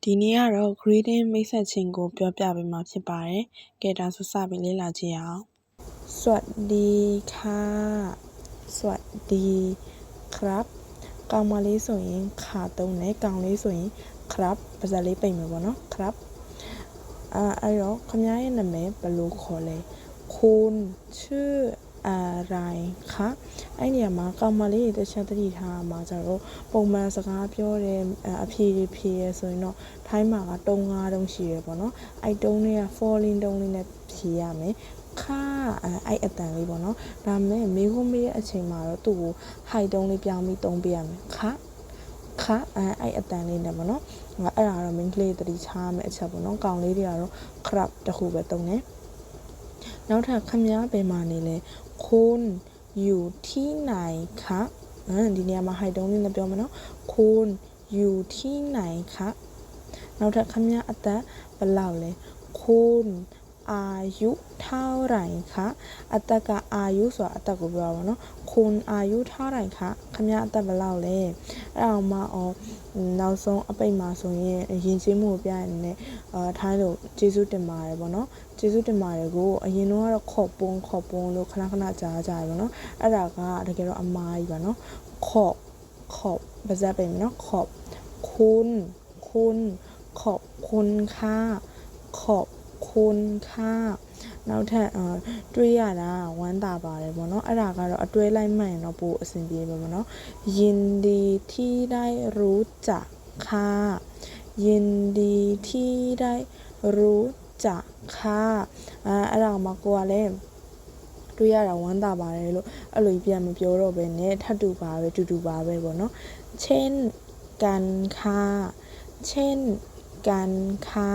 ဒီနေ့ကတော့ greeting မိတ်ဆက်ခြင်းကိုပြောပြပေးမှာဖြစ်ပါတယ်။ကဲဒါဆိုစပြီးလေ့လာကြည့်အောင်။สวัสดีค่ะสวัสดีครับကောင်မလေးဆိုရင်ခါသုံးတယ်ကောင်လေးဆိုရင်ครับပါးစပ်လေးပိတ်မယ်ပေါ့နော်ครับအဲ့တော့ခမရဲ့နာမည်ဘယ်လိုခေါ်လဲคุณชื่ออะไรคะအဲ့နေရာမှာကောင်မလေးတခြားတတိထားမှာကျတော့ပုံမှန်စကားပြောတယ်အဖြေဖြေရဆိုရင်တော့ထိုင်းမှာကတုံး၅တုံးရှိရပေါ့နော်အဲ့တုံးတွေက falling တုံးလေးနဲ့ဖြေရမယ်ခအဲ့အတန်လေးပေါ့နော်ဒါမဲ့မေးခွန်းမေးတဲ့အချိန်မှာတော့သူ့ကို high တုံးလေးပြောင်းပြီးသုံးပေးရမယ်ခအဲ့အတန်လေးနဲ့ပေါ့နော်အဲ့ဒါတော့ main ကလေးတတိချားမယ်အချက်ပေါ့နော်ကောင်လေးတွေကတော့ crab တခုပဲသုံးတယ်နောက်ထပ်ခမည်းဘယ်မှာနေလဲคุณอยู่ที่ไหนคะဒီနေရာမှာ high တုံးလေးနဲ့ပြောမယ်နော်คุณอยู่ที่ไหนคะနောက်ထပ်ခမည်းအသက်ဘယ်လောက်လဲคุณอายุเท่าไหร่คะအသက်ကအာယုဆိုတာအသက်ကိုပြောပါတော့คุณอายุเท่าไหร่คะခမည်းအသက်ဘယ်လောက်လဲအဲ့အောင်မှနောက်ဆုံးအပိတ်မှာဆိုရင်ယဉ်ကျေးမှုကိုပြရတဲ့ထိုင်းလို့ကျေးဇူးတင်ပါတယ်ပေါ့နော်ကျေးဇူးတင်ပါတယ်ကိုအရင်တော့ခေါ့ပွန်းလို့ခဏကြားကြရပါတော့အဲ့ဒါကတကယ်တော့အမားကြီးပါနော်ခေါ့ပါးစပ်ပိတ်မယ်နော်ခေါ့คุณขอบคุณค่ะขอบคุณค่ะနောက်ထပ်တွေးရတာဝမ်းသာပါတယ်ပေါ့နော်အဲ့ဒါကတော့အတွဲလိုက်မှန်ရင်တော့ပိုအဆင်ပြေပါပေါ့နော်ยินดีที่ได้รู้จักค่ะยินดีที่ได้รู้จักค่ะအဲ့ဒါမှကိုကလည်းတွေးရတာဝမ်းသာပါတယ်လို့အဲ့လိုပြန်မပြောတော့ဘဲနဲ့ထပ်တူပါပဲတူပါပဲပေါ့နော်เช่นกันค่ะเช่นกันค่ะ